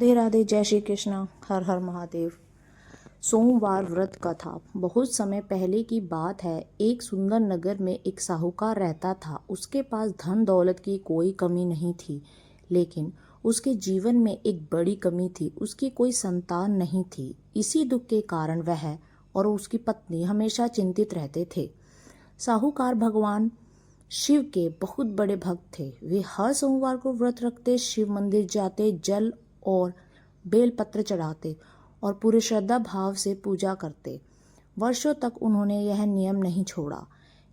राधे राधे, जय श्री कृष्णा, हर हर महादेव। सोमवार व्रत कथा। बहुत समय पहले की बात है। एक सुंदर नगर में एक साहूकार रहता था। उसके पास धन दौलत की कोई कमी नहीं थी, लेकिन उसके जीवन में एक बड़ी कमी थी। उसकी कोई संतान नहीं थी। इसी दुख के कारण वह और उसकी पत्नी हमेशा चिंतित रहते थे। साहूकार भगवान शिव के बहुत बड़े भक्त थे। वे हर सोमवार को व्रत रखते, शिव मंदिर जाते, जल और बेलपत्र चढ़ाते और पूरे श्रद्धा भाव से पूजा करते। वर्षों तक उन्होंने यह नियम नहीं छोड़ा।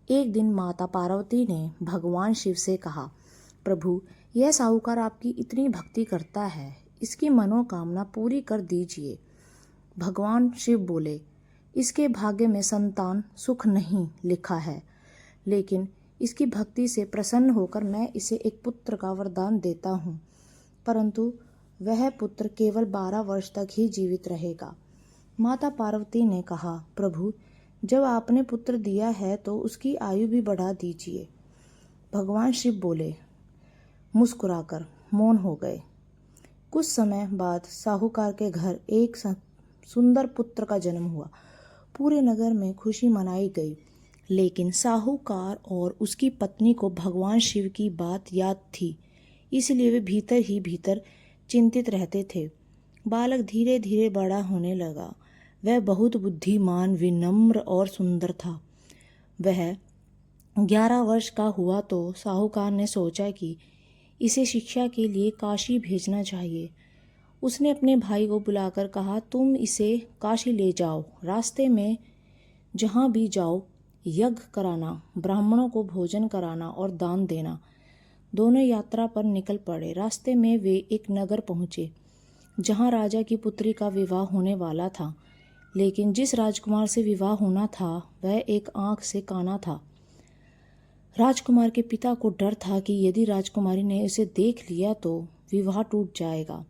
एक दिन माता पार्वती ने भगवान शिव से कहा, प्रभु, यह साहूकार आपकी इतनी भक्ति करता है, इसकी मनोकामना पूरी कर दीजिए। भगवान शिव बोले, इसके भाग्य में संतान सुख नहीं लिखा है, लेकिन इसकी भक्ति से प्रसन्न होकर मैं इसे एक पुत्र का वरदान देता हूँ, परंतु वह पुत्र केवल 12 वर्ष तक ही जीवित रहेगा। माता पार्वती ने कहा, प्रभु, जब आपने पुत्र दिया है तो उसकी आयु भी बढ़ा दीजिए। भगवान शिव बोले, मुस्कुराकर मौन हो गए। कुछ समय बाद साहूकार के घर एक सुंदर पुत्र का जन्म हुआ। पूरे नगर में खुशी मनाई गई, लेकिन साहूकार और उसकी पत्नी को भगवान शिव की बात याद थी, इसलिए वे भीतर ही भीतर चिंतित रहते थे। बालक धीरे धीरे बड़ा होने लगा। वह बहुत बुद्धिमान, विनम्र और सुंदर था। वह 11 वर्ष का हुआ तो साहूकार ने सोचा कि इसे शिक्षा के लिए काशी भेजना चाहिए। उसने अपने भाई को बुलाकर कहा, तुम इसे काशी ले जाओ। रास्ते में जहाँ भी जाओ यज्ञ कराना, ब्राह्मणों को भोजन कराना और दान देना। दोनों यात्रा पर निकल पड़े। रास्ते में वे एक नगर पहुँचे जहाँ राजा की पुत्री का विवाह होने वाला था, लेकिन जिस राजकुमार से विवाह होना था वह एक आंख से काना था। राजकुमार के पिता को डर था कि यदि राजकुमारी ने उसे देख लिया तो विवाह टूट जाएगा।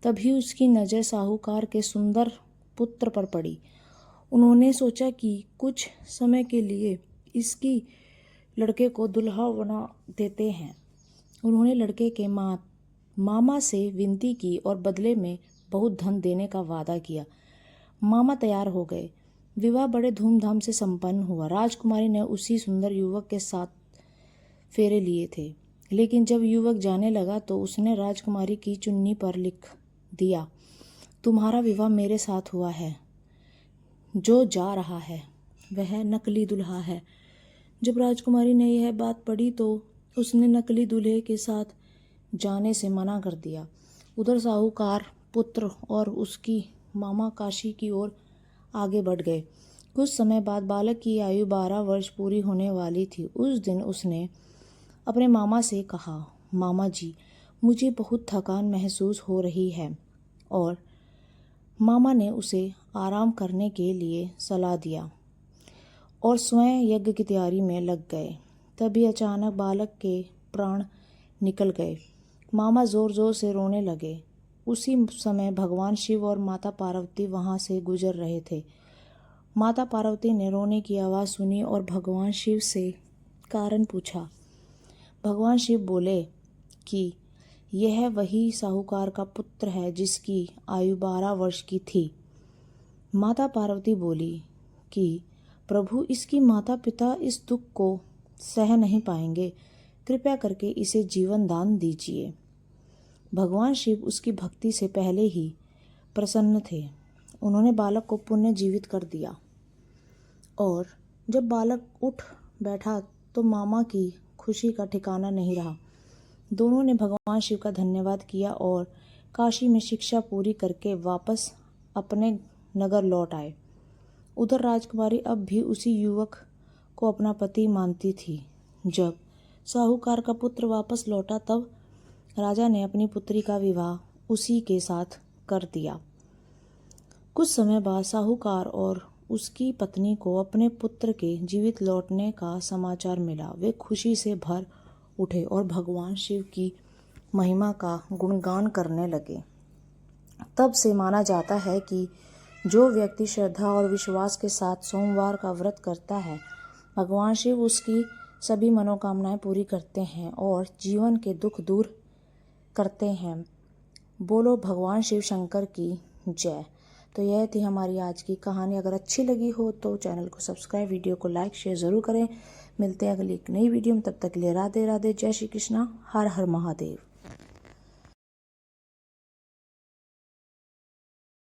तभी उसकी नज़र साहूकार के सुंदर पुत्र पर पड़ी। उन्होंने सोचा कि कुछ समय के लिए इसकी लड़के को दुल्हा बना देते हैं। उन्होंने लड़के के मामा से विनती की और बदले में बहुत धन देने का वादा किया। मामा तैयार हो गए। विवाह बड़े धूमधाम से संपन्न हुआ। राजकुमारी ने उसी सुंदर युवक के साथ फेरे लिए थे, लेकिन जब युवक जाने लगा तो उसने राजकुमारी की चुन्नी पर लिख दिया, तुम्हारा विवाह मेरे साथ हुआ है। जो जा रहा है वह नकली दुल्हा है। जब राजकुमारी ने यह बात पढ़ी तो उसने नकली दूल्हे के साथ जाने से मना कर दिया। उधर साहूकार पुत्र और उसकी मामा काशी की ओर आगे बढ़ गए। कुछ समय बाद बालक की आयु 12 वर्ष पूरी होने वाली थी। उस दिन उसने अपने मामा से कहा, मामा जी, मुझे बहुत थकान महसूस हो रही है। और मामा ने उसे आराम करने के लिए सलाह दिया और स्वयं यज्ञ की तैयारी में लग गए। तभी अचानक बालक के प्राण निकल गए। मामा जोर जोर से रोने लगे। उसी समय भगवान शिव और माता पार्वती वहां से गुजर रहे थे। माता पार्वती ने रोने की आवाज़ सुनी और भगवान शिव से कारण पूछा। भगवान शिव बोले कि यह वही साहूकार का पुत्र है जिसकी आयु 12 वर्ष की थी। माता पार्वती बोली कि प्रभु, इसकी माता पिता इस दुख को सह नहीं पाएंगे, कृपया करके इसे जीवन दान दीजिए। भगवान शिव उसकी भक्ति से पहले ही प्रसन्न थे। उन्होंने बालक को पुनः जीवित कर दिया और जब बालक उठ बैठा तो मामा की खुशी का ठिकाना नहीं रहा। दोनों ने भगवान शिव का धन्यवाद किया और काशी में शिक्षा पूरी करके वापस अपने नगर लौट आए। उधर राजकुमारी अब भी उसी युवक को अपना पति मानती थी। जब साहूकार का पुत्र वापस लौटा तब राजा ने अपनी पुत्री का विवाह उसी के साथ कर दिया। कुछ समय बाद साहूकार और उसकी पत्नी को अपने पुत्र के जीवित लौटने का समाचार मिला। वे खुशी से भर उठे और भगवान शिव की महिमा का गुणगान करने लगे। तब से माना जाता है कि जो व्यक्ति श्रद्धा और विश्वास के साथ सोमवार का व्रत करता है, भगवान शिव उसकी सभी मनोकामनाएं पूरी करते हैं और जीवन के दुख दूर करते हैं। बोलो भगवान शिव शंकर की जय। तो यह थी हमारी आज की कहानी। अगर अच्छी लगी हो तो चैनल को सब्सक्राइब, वीडियो को लाइक शेयर ज़रूर करें। मिलते हैं अगली एक नई वीडियो में, तब तक के लिए राधे राधे, जय श्री कृष्णा, हर हर महादेव।